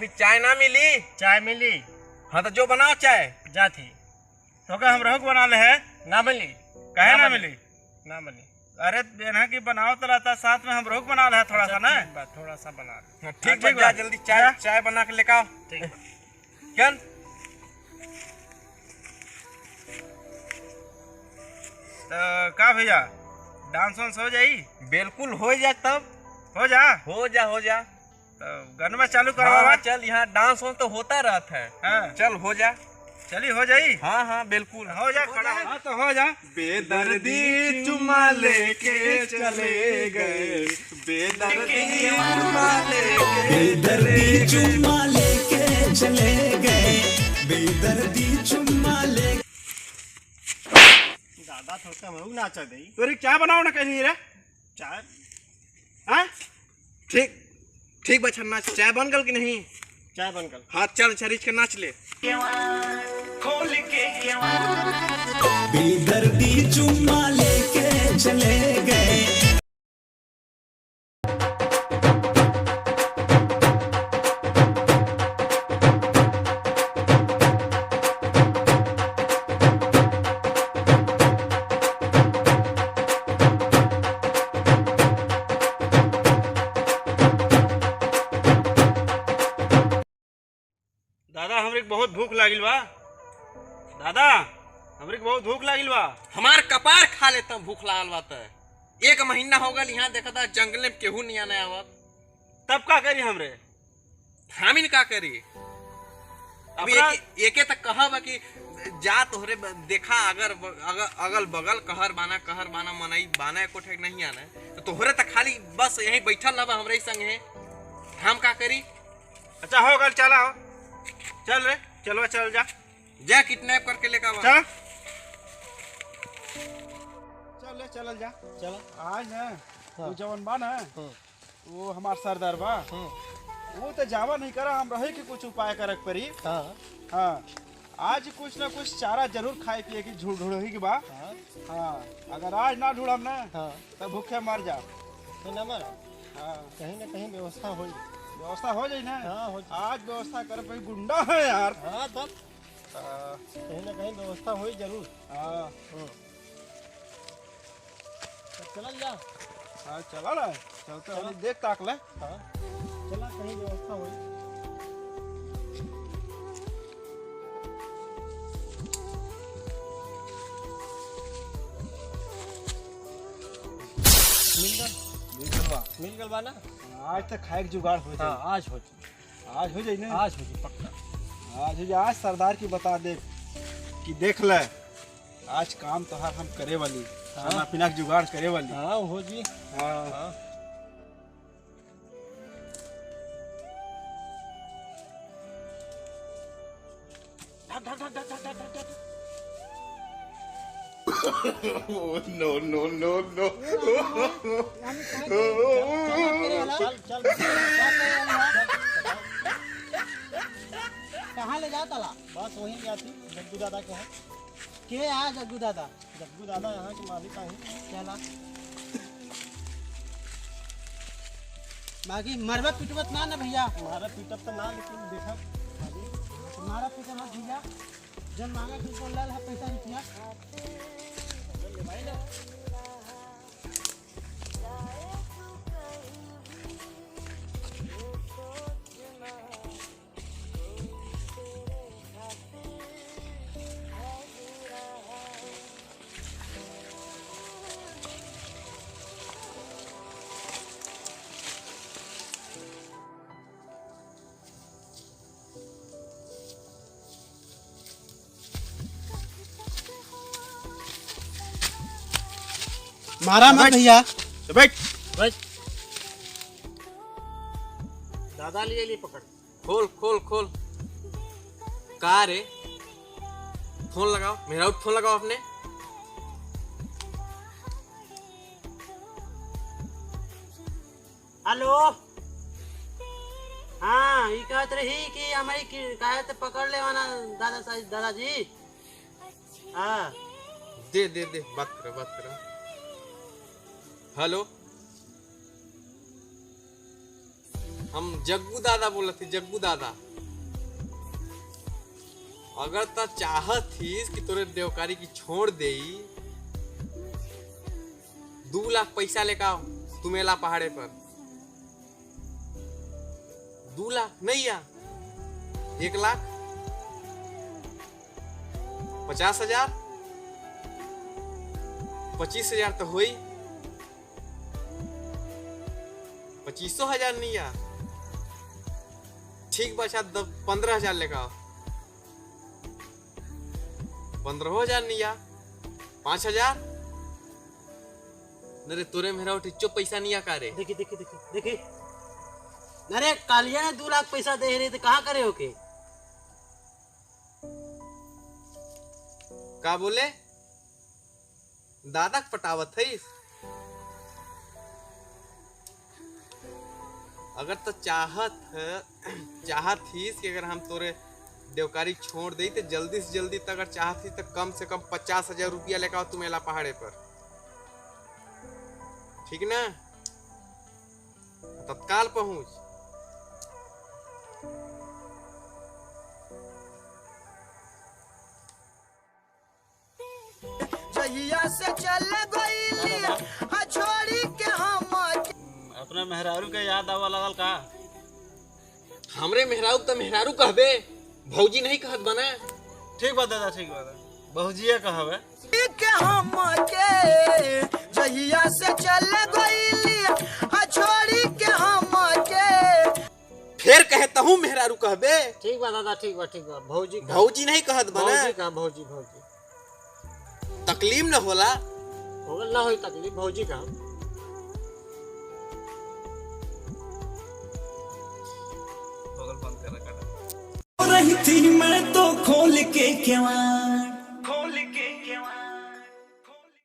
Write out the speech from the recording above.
अभी चाय ना मिली? चाय मिली। हाँ तो जो बनाओ चाय। जाती तो क्या हम रहुक बना ले है ना मिली? कहे ना मिली? ना मिली। अरे बेना की बनाओ तो रहता साथ में हम रहुक बना ले थोड़ा सा ना, थोड़ा सा बना ले। ठीक है, जा जल्दी चाय बना के लेकर आओ। क्या तो का भैया डांस वांस हो जाई? बिल्कुल हो जा, तब हो जा हो जा। तो गनवा चालू करवा। हाँ, चल, यहाँ डांस वांस तो होता रहता है। हाँ। चल हो जा। चली हो जाई। हाँ हाँ बिल्कुल हो जा खड़ा। हाँ तो हो जा। बेदर्दी चुम्मा लेके चले गए, बेदर्दी चुम्मा लेके चले गए, बेदर्दी चुम्मा ले। दादा थोड़ा मैं नाचा दई तोरी चाय बनाओ ना कहीं रे। चाय हाँ ठीक ठीक बच्चा, नाच। चाय बन गल कि नहीं? चाय बन गल। हाँ चल छरीच के नाच ले। खोल के बेदर्दी चुम्मा लेके चले गए। दादा हमरे बहुत भूख लागिल बा। दादा हमरे बहुत भूख लागिल बा। हमार कपार खा लेता भूख लागल बात है। 1 महीना हो गल यहाँ देखा था जंगल में केहू नहीं आने आवत। तब का करी हमरे? हामिन का करी? अभी एके तक कहा कि जा तोहरे देखा अगल बगल कहर बाना मनई बाना को ठेक नहीं आना तो तोहरे तक खाली बस यहीं बैठल रहा हमरे संग है। हम का करी? अच्छा हो गल, चला हो चल रे, चलो चल जा। जा किडनैप करके लेकर आवा। चल चल ले चल जा। चल आज ना वो जवन बा ना वो हमार सरदार बा, वो तो जावा नहीं करा, हम रहे कि कुछ उपाय करक पड़ी। हाँ आज कुछ ना कुछ चारा जरूर खाए पिए की ढूंढही के बा। हाँ अगर आज ना ढूंढम ना तो भूखे मर जा। हाँ कहीं ना कहीं व्यवस्था हो जाए ना। हाँ, आज व्यवस्था कर भाई, गुंडा है यार। हाँ तब कहीं ना कहीं व्यवस्था हो जरूर। हाँ चल जा। हाँ चला ना, चलते हैं देख ताक ले। हाँ चला कहीं व्यवस्था हो। मिल गल बा ना। आज तक खाए जुगाड़ हो जाए। हाँ आज हो जाए ना। आज हो जाए पक्का। आज हो जाए। आज सरदार की बता दे कि देख ले आज काम तो हम करे वाली, खाना पीना के जुगाड़ करे वाली। हाँ हो जी। हाँ no. चल कहाँ ले जाता ला? बस वहीं जाती जग्गू दादा के है। के यहाँ जग्गू दादा? जग्गू दादा यहाँ के मालिक है। चला बाकी मरबा पिटवत ना भैया? हमारा पीटअप तो ना, लेकिन देखा तुम्हारा पिटा मत भैया, जन मांगा तुमको लाल है पैसा रुपया। मारा मत भैया। बैठ। दादा लिए पकड़। खोल का रे? फोन लगाओ, मेरा फोन लगाओ अपने। हेलो। हाँ ये कहत रही कि हमारी कहत पकड़ ले वाना दादाजी। हाँ दे बात करो। हेलो हम जग्गू दादा बोलत थी, जग्गू दादा। अगर त चाहत थीस कि तोरे देवकारी की छोड़ देई, 2 लाख पैसा लेकर आओ तुमेला पहाड़े पर। 2 लाख नहीं या 1 लाख 50,000 25,000 तो हुई। 25,000 नहीं या ठीक बचा 15,000 लेकर आओ। 15,000 नहीं या 5,000। नरे तोरे मेरा टिच्चो पैसा नहीं आ का रे। देखी देखी देखी देखी। अरे कालिया ने 2 लाख पैसा दे रहे थे, कहाँ करे हो के? का बोले दादा पटावत है। अगर तो चाहत थीस कि अगर हम तोरे देवकारी छोड़ दे तो जल्दी से जल्दी तक अगर चाहत थी तो कम से कम 50,000 रुपया लेकर आओ तुमेला पहाड़े पर, ठीक ना? तत्काल पहुंच। जहिया से चल गईली छोड़ी के हम अपना मेहरारू के याद आवा लगल का? हमरे मेहरारू तो मेहरारू कहबे, भौजी नहीं कहत बना। ठीक बा दादा, ठीक बा दादा, बहुजिया कहवे के हम के जहिया से चल गईली छोड़ी के हम के। फिर कहता हूँ मेहरारू कहबे। ठीक बा दादा, ठीक बा भौजी भौजी नहीं कहत बना। भौजी का भौजी तकलीफ न होला। होगल ना होई तकलीफ, भौजी का। बगल बंद कर रखा रही थी मैं तो खोल के केवाड़